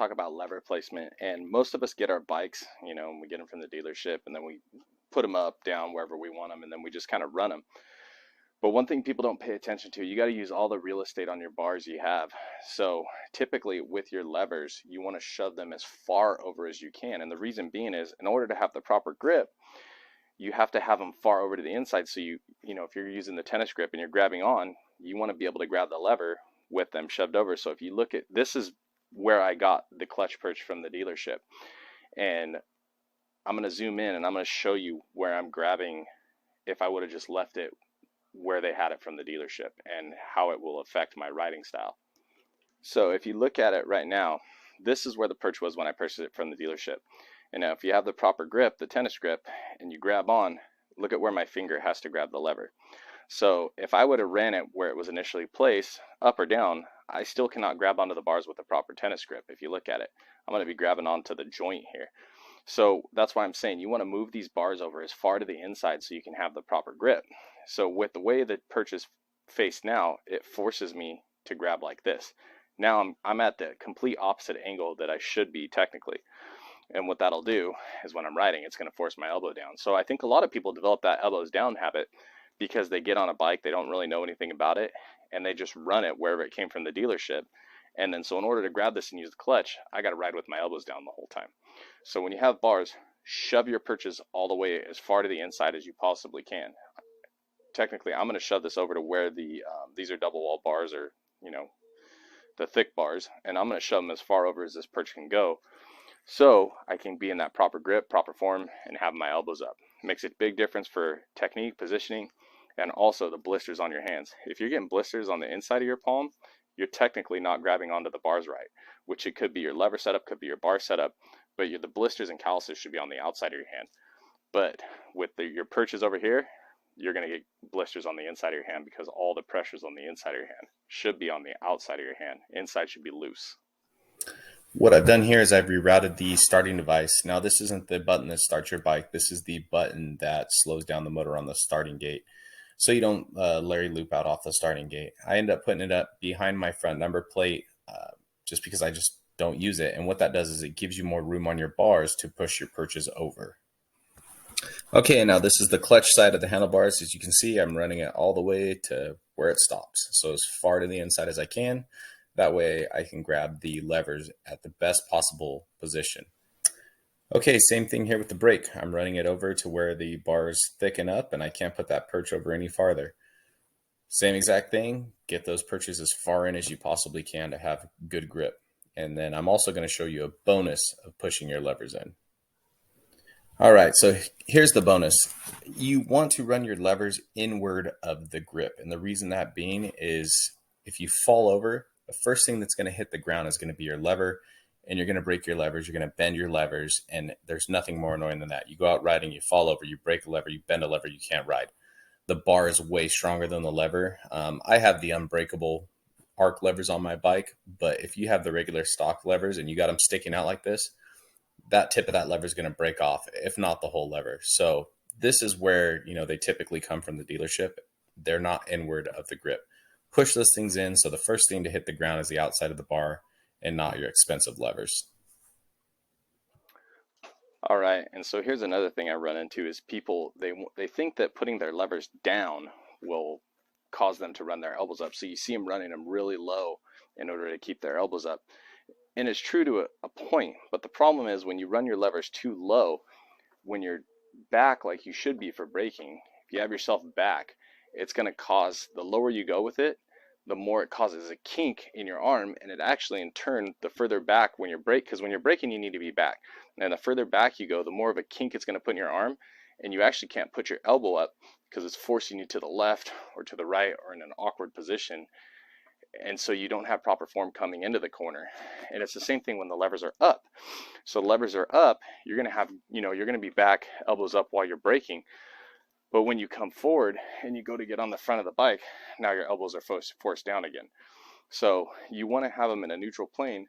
talk about lever placement. And most of us get our bikes, you know, and we get them from the dealership, and then we put them up, down, wherever we want them, and then we just kind of run them. But one thing people don't pay attention to, you got to use all the real estate on your bars you have. So typically with your levers, you want to shove them as far over as you can. And the reason being is, in order to have the proper grip, you have to have them far over to the inside. So you know, if you're using the tennis grip and you're grabbing on, you want to be able to grab the lever with them shoved over. So if you look at, this is where I got the clutch perch from the dealership. And I'm going to zoom in and I'm going to show you where I'm grabbing if I would have just left it where they had it from the dealership, and how it will affect my riding style. So if you look at it right now, this is where the perch was when I purchased it from the dealership. And now if you have the proper grip, the tennis grip, and you grab on, look at where my finger has to grab the lever. So if I would have ran it where it was initially placed, up or down, I still cannot grab onto the bars with the proper tennis grip. If you look at it, I'm going to be grabbing onto the joint here. So that's why I'm saying you want to move these bars over as far to the inside so you can have the proper grip. So with the way the perch is faced now, it forces me to grab like this. Now I'm at the complete opposite angle that I should be technically. And what that'll do is when I'm riding, it's going to force my elbow down. So I think a lot of people develop that elbows down habit because they get on a bike, they don't really know anything about it, and they just run it wherever it came from the dealership. And then so in order to grab this and use the clutch, I got to ride with my elbows down the whole time. So when you have bars, shove your perches all the way as far to the inside as you possibly can. Technically, I'm going to shove this over to where these are double wall bars, or, you know, the thick bars, and I'm going to shove them as far over as this perch can go so I can be in that proper grip, proper form, and have my elbows up. It makes a big difference for technique, positioning, and also the blisters on your hands. If you're getting blisters on the inside of your palm, you're technically not grabbing onto the bars right, which it could be your lever setup, could be your bar setup, but the blisters and calluses should be on the outside of your hand. But with your perches over here, you're going to get blisters on the inside of your hand because all the pressures on the inside of your hand should be on the outside of your hand. Inside should be loose. What I've done here is I've rerouted the starting device. Now, this isn't the button that starts your bike. This is the button that slows down the motor on the starting gate, so you don't Larry loop out off the starting gate. I end up putting it up behind my front number plate just because I just don't use it. And what that does is it gives you more room on your bars to push your perches over. Okay, now this is the clutch side of the handlebars. As you can see, I'm running it all the way to where it stops. So as far to the inside as I can. That way I can grab the levers at the best possible position. Okay, same thing here with the brake. I'm running it over to where the bars thicken up and I can't put that perch over any farther. Same exact thing, get those perches as far in as you possibly can to have good grip. And then I'm also going to show you a bonus of pushing your levers in. All right, so here's the bonus. You want to run your levers inward of the grip. And the reason that being is if you fall over, the first thing that's going to hit the ground is going to be your lever, and you're going to break your levers. You're going to bend your levers, and there's nothing more annoying than that. You go out riding, you fall over, you break a lever, you bend a lever, you can't ride. The bar is way stronger than the lever. I have the unbreakable arc levers on my bike, but if you have the regular stock levers and you got them sticking out like this, that tip of that lever is going to break off, if not the whole lever. So this is where, you know, they typically come from the dealership. They're not inward of the grip. Push those things in. So the first thing to hit the ground is the outside of the bar and not your expensive levers. All right, and so here's another thing I run into is people, they think that putting their levers down will cause them to run their elbows up. So you see them running them really low in order to keep their elbows up. And it's true to a point, but the problem is when you run your levers too low, when you're back like you should be for braking, if you have yourself back, it's going to cause, the lower you go with it, the more it causes a kink in your arm, and it actually in turn, the further back when you're braking, because when you're braking you need to be back, and the further back you go, the more of a kink it's going to put in your arm, and you actually can't put your elbow up because it's forcing you to the left or to the right or in an awkward position, and so you don't have proper form coming into the corner. And it's the same thing when the levers are up. So the levers are up, you're going to have, you know, you're going to be back, elbows up while you're braking. But when you come forward and you go to get on the front of the bike, now your elbows are forced down again. So you want to have them in a neutral plane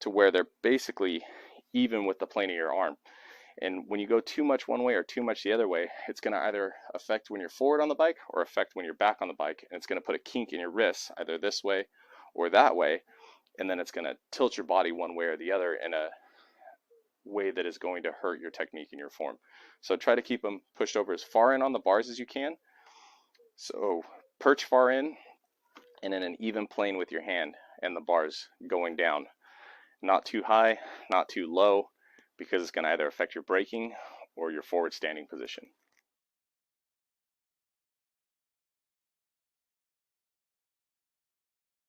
to where they're basically even with the plane of your arm. And when you go too much one way or too much the other way, it's going to either affect when you're forward on the bike or affect when you're back on the bike. And it's going to put a kink in your wrists, either this way or that way. and then it's going to tilt your body one way or the other in a way that is going to hurt your technique and your form. So try to keep them pushed over as far in on the bars as you can. So perch far in and in an even plane with your hand and the bars going down. Not too high, not too low, because it's going to either affect your braking or your forward standing position.